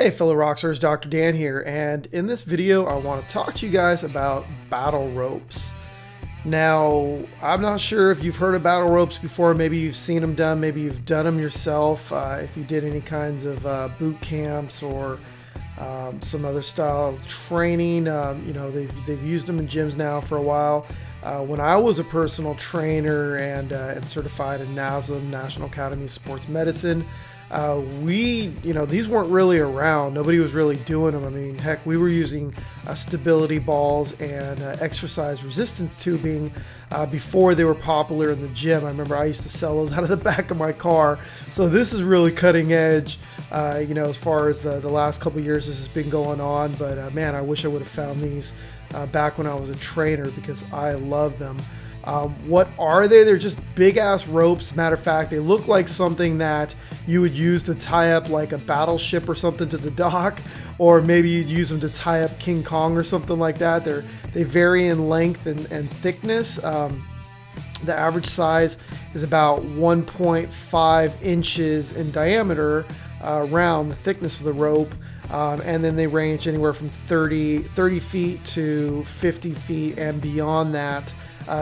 Hey fellow Rockstars, Dr. Dan here, and in this video I want to talk to you guys about battle ropes. Now, I'm not sure if you've heard of battle ropes before. Maybe you've seen them done, maybe you've done them yourself, if you did any kinds of boot camps or some other style of training. They've used them in gyms now for a while. When I was a personal trainer and certified in NASM, National Academy of Sports Medicine, these weren't really around. Nobody was really doing them. I mean, heck, we were using stability balls and exercise resistance tubing before they were popular in the gym. I remember I used to sell those out of the back of my car. So this is really cutting edge, as far as the last couple of years this has been going on. But man, I wish I would have found these back when I was a trainer because I love them. What are they? They're just big ass ropes. Matter of fact, they look like something that you would use to tie up like a battleship or something to the dock, or maybe you'd use them to tie up King Kong or something like that. They vary in length and thickness. The average size is about 1.5 inches in diameter around the thickness of the rope. And then they range anywhere from 30 feet to 50 feet and beyond that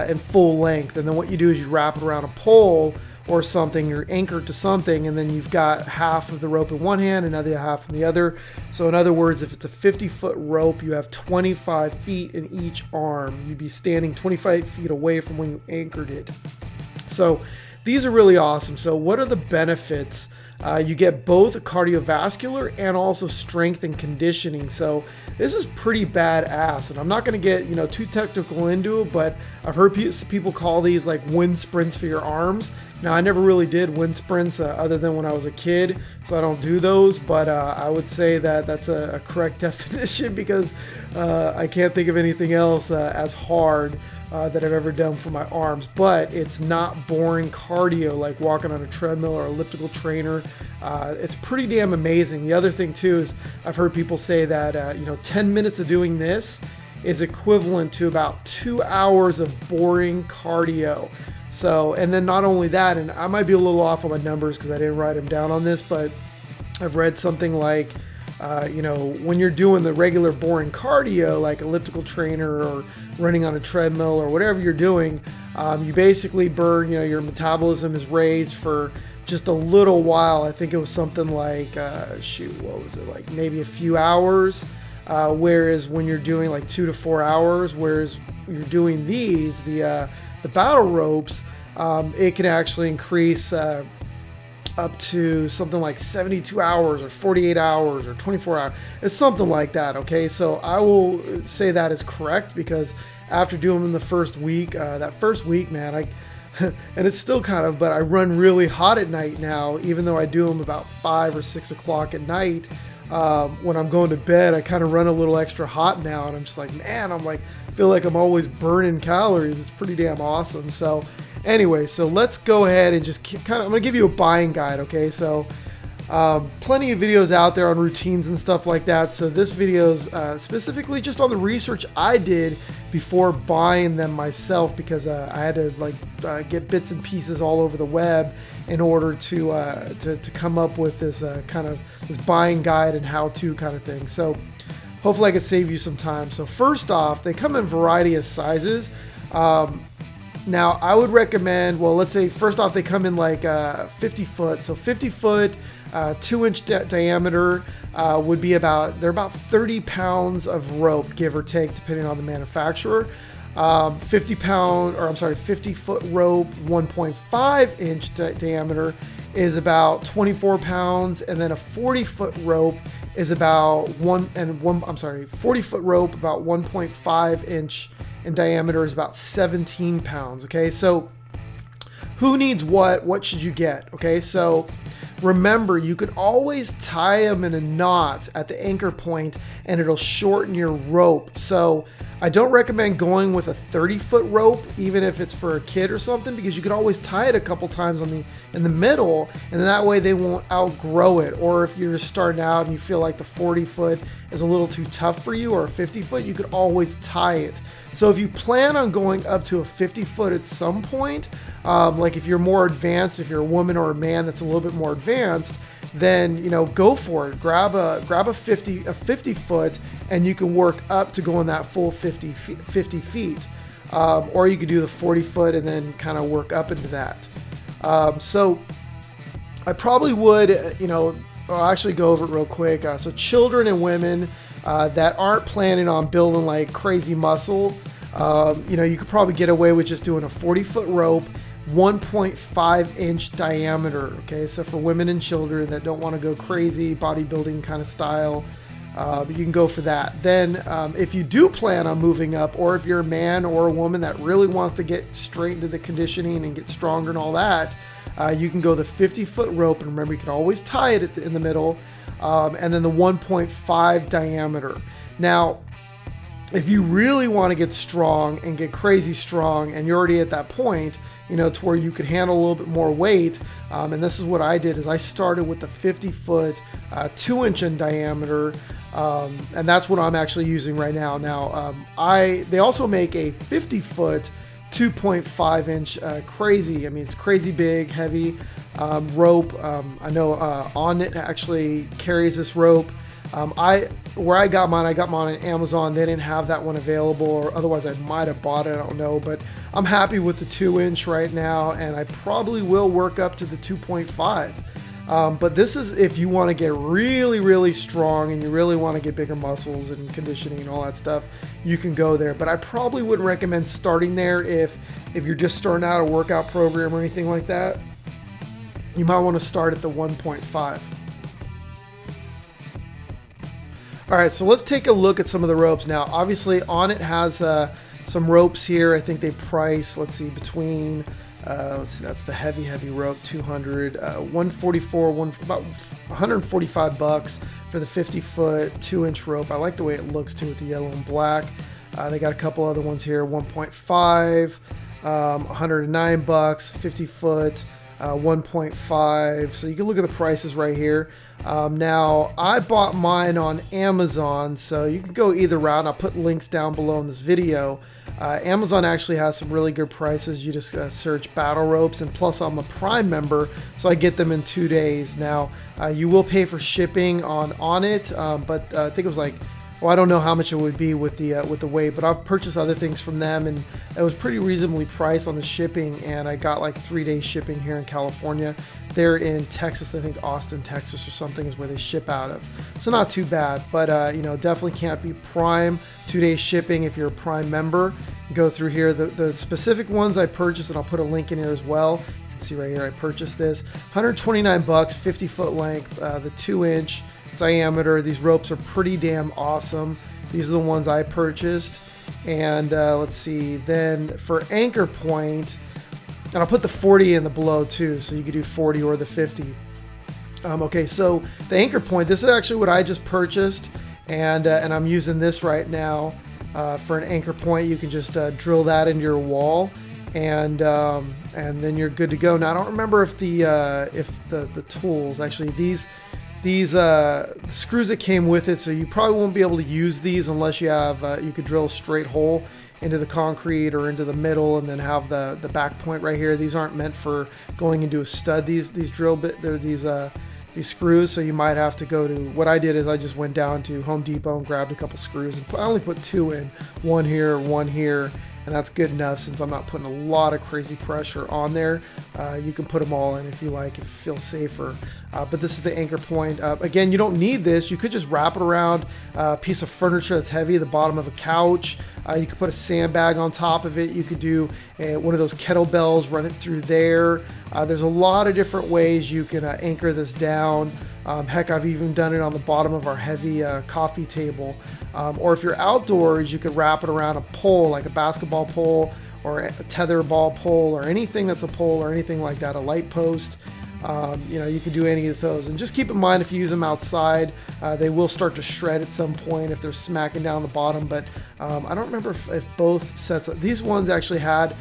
in full length. And then what you do is you wrap it around a pole or something, you're anchored to something, and then you've got half of the rope in one hand, another half in the other. So in other words, if it's a 50-foot rope, you have 25 feet in each arm. You'd be standing 25 feet away from when you anchored it. So these are really awesome. So what are the benefits? You get both cardiovascular and also strength and conditioning. So this is pretty badass, and I'm not going to get too technical into it, but I've heard people call these like wind sprints for your arms. Now, I never really did wind sprints other than when I was a kid, so I don't do those, but I would say that that's a correct definition because I can't think of anything else as hard that I've ever done for my arms. But it's not boring cardio like walking on a treadmill or elliptical trainer. It's pretty damn amazing. The other thing too is I've heard people say that 10 minutes of doing this is equivalent to about 2 hours of boring cardio. So, and then not only that, and I might be a little off on my numbers because I didn't write them down on this, but I've read something like when you're doing the regular boring cardio, like elliptical trainer or running on a treadmill or whatever you're doing, you basically burn, your metabolism is raised for just a little while. I think it was something like, what was it? Like maybe a few hours. Whereas when you're doing like 2 to 4 hours, whereas you're doing these, the battle ropes, it can actually increase, up to something like 72 hours or 48 hours or 24 hours. It's something like that. Okay. So I will say that is correct because after doing them the first week, that first week, man, and it's still kind of, but I run really hot at night now, even though I do them about 5 or 6 o'clock at night. When I'm going to bed, I kind of run a little extra hot now, and I'm just like, man, I feel like I'm always burning calories. It's pretty damn awesome. So anyway, so let's go ahead and just I'm going to give you a buying guide. Okay. So, plenty of videos out there on routines and stuff like that. So this video's specifically just on the research I did before buying them myself, because I had to get bits and pieces all over the web in order to come up with this this buying guide and how-to kind of thing. So hopefully I could save you some time. So first off, they come in a variety of sizes. Now, I would recommend, let's say first off, they come in like 50 foot. So 50 foot, 2-inch diameter would be they're about 30 pounds of rope, give or take, depending on the manufacturer. 50 foot rope, 1.5 inch diameter is about 24 pounds. And then a 40 foot rope is about 40 foot rope, about 1.5 inch in diameter is about 17 pounds. Okay. So who needs what should you get? Okay. So remember, you can always tie them in a knot at the anchor point and it'll shorten your rope. So I don't recommend going with a 30-foot rope, even if it's for a kid or something, because you can always tie it a couple times in the middle, and then that way they won't outgrow it. Or if you're just starting out and you feel like the 40-foot is a little too tough for you, or a 50-foot, you could always tie it. So if you plan on going up to a 50-foot at some point, like if you're more advanced, if you're a woman or a man that's a little bit more advanced, then go for it. Grab a 50 foot, and you can work up to going that full 50 feet. Or you could do the 40 foot and then kind of work up into that. So I probably would, I'll actually go over it real quick. So children and women that aren't planning on building like crazy muscle, you could probably get away with just doing a 40-foot rope, 1.5 inch diameter. Okay, so for women and children that don't want to go crazy bodybuilding kind of style, you can go for that. Then if you do plan on moving up, or if you're a man or a woman that really wants to get straight into the conditioning and get stronger and all that, you can go the 50-foot rope, and remember, you can always tie it in the middle, and then the 1.5 diameter. Now, if you really want to get strong and get crazy strong, and you're already at that point, to where you could handle a little bit more weight, and this is what I did, is I started with the 50-foot, 2-inch in diameter, and that's what I'm actually using right now. Now, they also make a 50-foot, 2.5 inch crazy. I mean, it's crazy big, heavy rope. I know Onnit actually carries this rope. Where I got mine on Amazon. They didn't have that one available, or otherwise I might have bought it. I don't know, but I'm happy with the 2-inch right now, and I probably will work up to the 2.5. But this is if you want to get really, really strong and you really want to get bigger muscles and conditioning and all that stuff, you can go there. But I probably wouldn't recommend starting there if you're just starting out a workout program or anything like that. You might want to start at the 1.5. All right, so let's take a look at some of the ropes. Now, obviously, Onnit has some ropes here. I think they price, let's see, between, that's the heavy rope, 200, 144, about 145 bucks for the 50-foot, 2-inch rope. I like the way it looks, too, with the yellow and black. They got a couple other ones here, 1.5, 109 bucks, 50-foot, 1.5. So you can look at the prices right here. Now, I bought mine on Amazon, so you can go either route. I'll put links down below in this video. Amazon actually has some really good prices. You just search battle ropes, and plus I'm a Prime member, so I get them in 2 days. Now, you will pay for shipping on it, but I think it was like, well, I don't know how much it would be with the weight, but I've purchased other things from them, and it was pretty reasonably priced on the shipping, and I got like 3-day shipping here in California. They're in Texas, I think Austin, Texas or something is where they ship out of. So not too bad, but definitely can't be Prime 2-day shipping if you're a Prime member. Go through here, the specific ones I purchased, and I'll put a link in here as well. You can see right here, I purchased this, 129 bucks, 50-foot length, the 2-inch diameter. These ropes are pretty damn awesome. These are the ones I purchased. And let's see, then for anchor point, and I'll put the 40 in the below too, so you could do 40 or the 50. Okay, so the anchor point, this is actually what I just purchased, and I'm using this right now for an anchor point. You can just drill that into your wall, and then you're good to go. Now I don't remember if the tools, actually these screws that came with it, so you probably won't be able to use these unless you have you could drill a straight hole into the concrete or into the middle and then have the back point right here. These aren't meant for going into a stud, these drill bit, they're these screws, so you might have to go to, what I did is I just went down to Home Depot and grabbed a couple screws, and I only put 2 in, one here, and that's good enough since I'm not putting a lot of crazy pressure on there. You can put them all in if you like, if it feels safer. But this is the anchor point. Again, you don't need this. You could just wrap it around a piece of furniture that's heavy, the bottom of a couch. You could put a sandbag on top of it. You could do one of those kettlebells, run it through there. There's a lot of different ways you can anchor this down. Heck, I've even done it on the bottom of our heavy coffee table. Or if you're outdoors, you could wrap it around a pole, like a basketball pole or a tetherball pole or anything that's a pole or anything like that, a light post. You can do any of those. And just keep in mind, if you use them outside, they will start to shred at some point if they're smacking down the bottom. But I don't remember if both sets of these ones actually had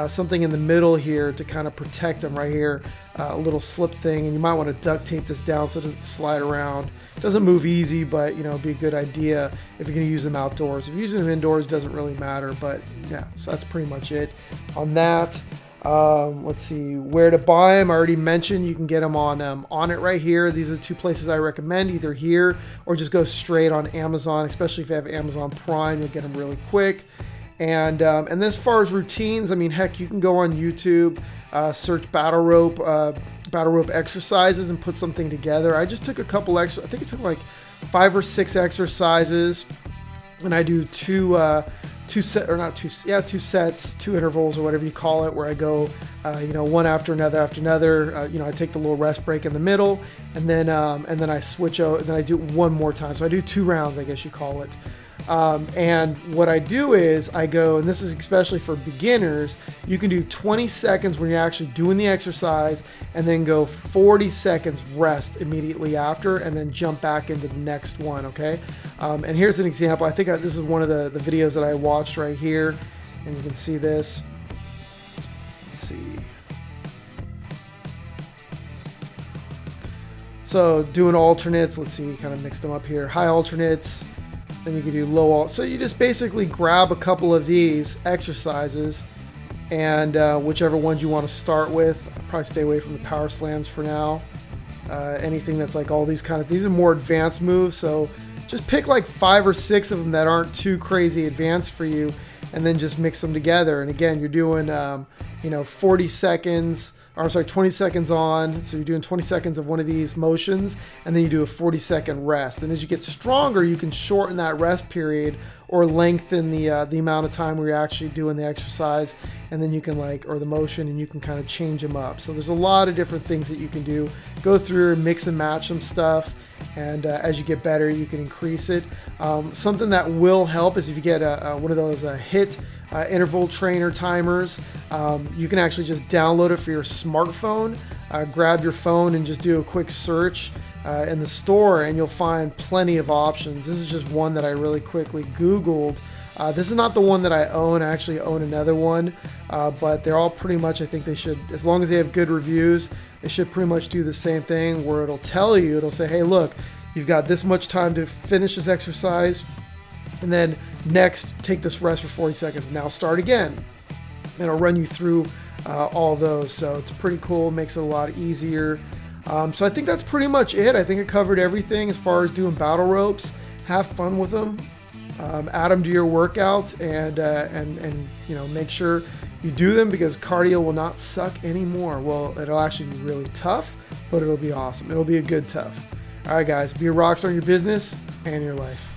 something in the middle here to kind of protect them right here, a little slip thing, and you might want to duct tape this down so it doesn't slide around. It doesn't move easy, but it'd be a good idea if you're going to use them outdoors. If you're using them indoors, it doesn't really matter. But yeah, so that's pretty much it on that. Let's see where to buy them. I already mentioned you can get them on Onnit right here. These are the two places I recommend, either here or just go straight on Amazon. Especially if you have Amazon Prime, you'll get them really quick. And then as far as routines, I mean, heck, you can go on YouTube, search battle rope exercises and put something together. I just took a couple extra. I think it took like 5 or 6 exercises, and I do two sets, 2 intervals or whatever you call it, where I go, one after another. I take the little rest break in the middle, and then I switch out, and then I do it one more time. So I do 2 rounds, I guess you call it. And what I do is I go, and this is especially for beginners, you can do 20 seconds when you're actually doing the exercise, and then go 40 seconds rest immediately after, and then jump back into the next one, okay? And here's an example. I think this is one of the videos that I watched right here, and you can see this. Let's see. So doing alternates, let's see, kind of mixed them up here. High alternates. Then you can do low alt. So you just basically grab a couple of these exercises, and whichever ones you want to start with. I'll probably stay away from the power slams for now. Anything that's like all these are more advanced moves. So just pick like 5 or 6 of them that aren't too crazy advanced for you, and then just mix them together. And again, you're doing 40 seconds. Or I'm sorry, 20 seconds on. So you're doing 20 seconds of one of these motions, and then you do a 40-second rest. And as you get stronger, you can shorten that rest period or lengthen the amount of time where you're actually doing the exercise, and then you can or the motion, and you can kind of change them up. So there's a lot of different things that you can do. Go through and mix and match some stuff, and as you get better, you can increase it. Something that will help is if you get one of those HIIT interval trainer timers. You can actually just download it for your smartphone. Grab your phone and just do a quick search in the store, and you'll find plenty of options. This is just one that I really quickly Googled. This is not the one that I own. I actually own another one, but they're all pretty much, I think they should, as long as they have good reviews, they should pretty much do the same thing, where it'll say, hey, look, you've got this much time to finish this exercise, and then next, take this rest for 40 seconds. Now start again. And it'll run you through all those. So it's pretty cool. Makes it a lot easier. So I think that's pretty much it. I think I covered everything as far as doing battle ropes. Have fun with them. Add them to your workouts, and make sure you do them, because cardio will not suck anymore. Well, it'll actually be really tough, but it'll be awesome. It'll be a good tough. All right, guys, be a rock star in your business and your life.